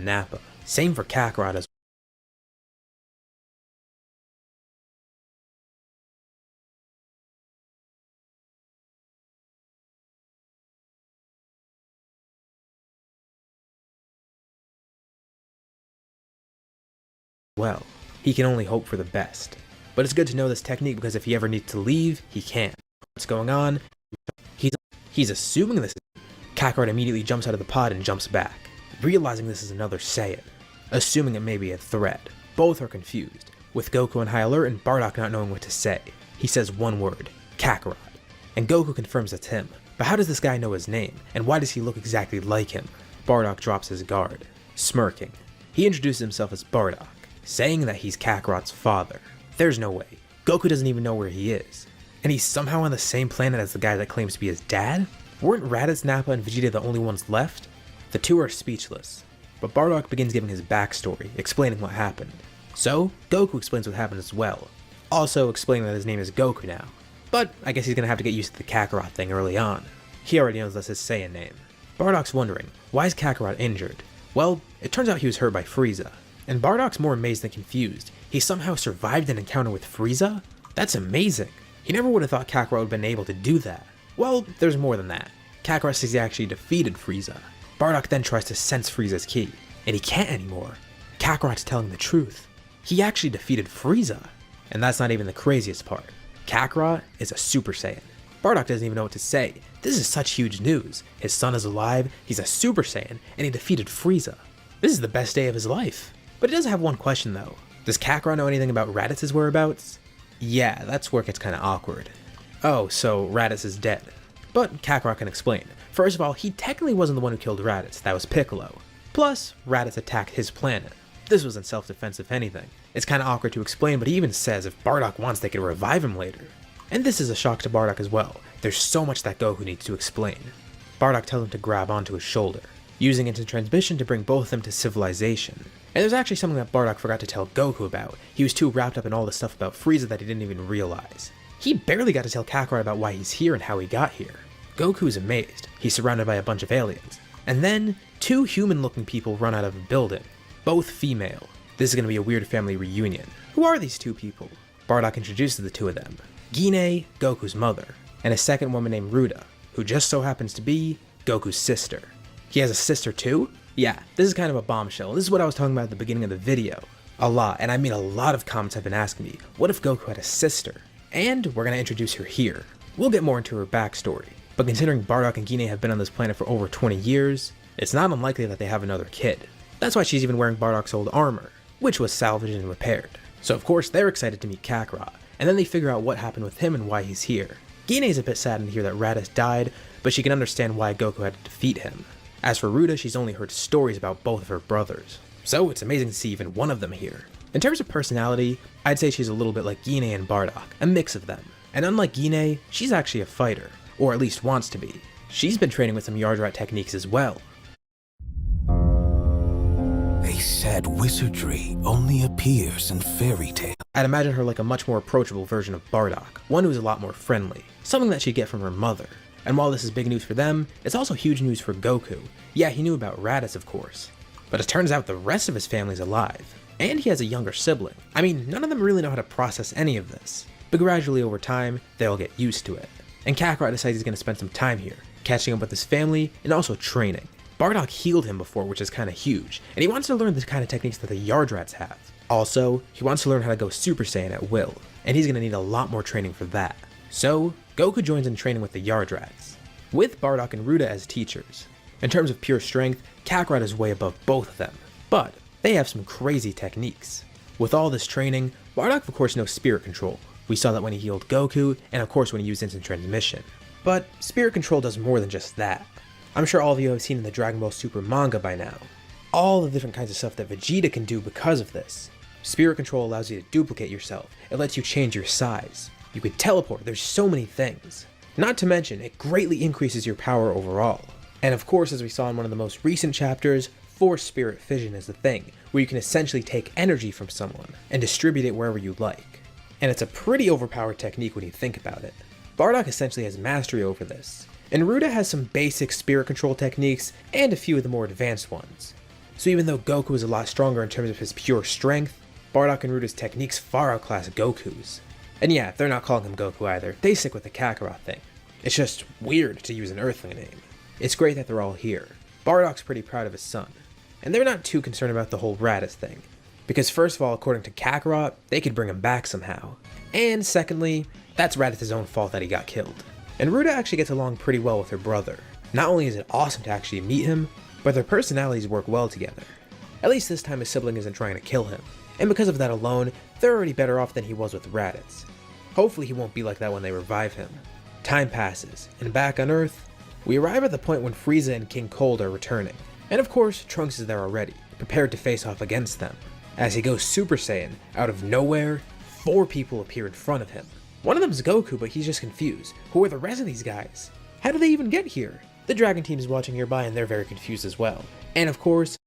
Nappa. Same for Kakarot as well. He can only hope for the best. But it's good to know this technique because if he ever needs to leave, he can. What's going on? He's assuming this is... Kakarot immediately jumps out of the pod and jumps back, realizing this is another Saiyan, assuming it may be a threat. Both are confused, with Goku on high alert and Bardock not knowing what to say. He says one word, Kakarot, and Goku confirms it's him. But how does this guy know his name, and why does he look exactly like him? Bardock drops his guard, smirking. He introduces himself as Bardock, saying that he's Kakarot's father. There's no way. Goku doesn't even know where he is. And he's somehow on the same planet as the guy that claims to be his dad? Weren't Raditz, Nappa, and Vegeta the only ones left? The two are speechless, but Bardock begins giving his backstory, explaining what happened. So, Goku explains what happened as well, also explaining that his name is Goku now. But I guess he's gonna have to get used to the Kakarot thing early on. He already knows that's his Saiyan name. Bardock's wondering, why is Kakarot injured? Well, it turns out he was hurt by Frieza. And Bardock's more amazed than confused. He somehow survived an encounter with Frieza? That's amazing. He never would have thought Kakarot would have been able to do that. Well, there's more than that. Kakarot says he actually defeated Frieza. Bardock then tries to sense Frieza's ki, and he can't anymore. Kakarot's telling the truth. He actually defeated Frieza. And that's not even the craziest part. Kakarot is a Super Saiyan. Bardock doesn't even know what to say. This is such huge news. His son is alive, he's a Super Saiyan, and he defeated Frieza. This is the best day of his life. But he does have one question though. Does Kakarot know anything about Raditz's whereabouts? Yeah, that's where it gets kinda awkward. Oh, so Raditz is dead. But Kakarot can explain. First of all, he technically wasn't the one who killed Raditz, that was Piccolo. Plus, Raditz attacked his planet. This was in self-defense if anything. It's kinda awkward to explain, but he even says if Bardock wants they could revive him later. And this is a shock to Bardock as well. There's so much that Goku needs to explain. Bardock tells him to grab onto his shoulder, using instant transmission to bring both of them to civilization. And there's actually something that Bardock forgot to tell Goku about. He was too wrapped up in all the stuff about Frieza that he didn't even realize. He barely got to tell Kakarot about why he's here and how he got here. Goku's amazed. He's surrounded by a bunch of aliens. And then, two human-looking people run out of a building. Both female. This is going to be a weird family reunion. Who are these two people? Bardock introduces the two of them. Gine, Goku's mother, and a second woman named Ruda, who just so happens to be Goku's sister. He has a sister too? Yeah, this is kind of a bombshell. This is what I was talking about at the beginning of the video. A lot, and I mean a lot of comments have been asking me, what if Goku had a sister? And we're going to introduce her here. We'll get more into her backstory, but considering Bardock and Gine have been on this planet for over 20 years, it's not unlikely that they have another kid. That's why she's even wearing Bardock's old armor, which was salvaged and repaired. So of course they're excited to meet Kakarot, and then they figure out what happened with him and why he's here. Gine's a bit saddened to hear that Raditz died, but she can understand why Goku had to defeat him. As for Ruda, she's only heard stories about both of her brothers, so it's amazing to see even one of them here. In terms of personality, I'd say she's a little bit like Gine and Bardock, a mix of them. And unlike Gine, she's actually a fighter, or at least wants to be. She's been training with some Yardrat techniques as well. They said wizardry only appears in fairy tales. I'd imagine her like a much more approachable version of Bardock, one who's a lot more friendly, something that she'd get from her mother. And while this is big news for them, it's also huge news for Goku. Yeah, he knew about Raditz of course, but it turns out the rest of his family's alive. And he has a younger sibling. I mean, none of them really know how to process any of this, but gradually over time, they'll get used to it. And Kakarot decides he's going to spend some time here, catching up with his family and also training. Bardock healed him before, which is kind of huge, and he wants to learn the kind of techniques that the Yardrats have. Also, he wants to learn how to go Super Saiyan at will, and he's going to need a lot more training for that. So, Goku joins in training with the Yardrats, with Bardock and Ruda as teachers. In terms of pure strength, Kakarot is way above both of them, but they have some crazy techniques. With all this training, Bardock of course knows spirit control. We saw that when he healed Goku, and of course when he used instant transmission. But spirit control does more than just that. I'm sure all of you have seen in the Dragon Ball Super manga by now. All the different kinds of stuff that Vegeta can do because of this. Spirit control allows you to duplicate yourself. It lets you change your size. You can teleport, there's so many things. Not to mention, it greatly increases your power overall. And of course, as we saw in one of the most recent chapters, Force Spirit Fission is the thing, where you can essentially take energy from someone and distribute it wherever you like. And it's a pretty overpowered technique when you think about it. Bardock essentially has mastery over this, and Ruda has some basic spirit control techniques and a few of the more advanced ones. So even though Goku is a lot stronger in terms of his pure strength, Bardock and Ruda's techniques far outclass Goku's. And yeah, they're not calling him Goku either, they stick with the Kakarot thing. It's just weird to use an Earthling name. It's great that they're all here. Bardock's pretty proud of his son. And they're not too concerned about the whole Raditz thing. Because first of all, according to Kakarot, they could bring him back somehow. And secondly, that's Raditz's own fault that he got killed. And Ruda actually gets along pretty well with her brother. Not only is it awesome to actually meet him, but their personalities work well together. At least this time his sibling isn't trying to kill him. And because of that alone, they're already better off than he was with Raditz. Hopefully he won't be like that when they revive him. Time passes, and back on Earth, we arrive at the point when Frieza and King Cold are returning. And of course, Trunks is there already, prepared to face off against them. As he goes Super Saiyan, out of nowhere, 4 people appear in front of him. One of them is Goku, but he's just confused. Who are the rest of these guys? How do they even get here? The Dragon team is watching nearby and they're very confused as well. And of course,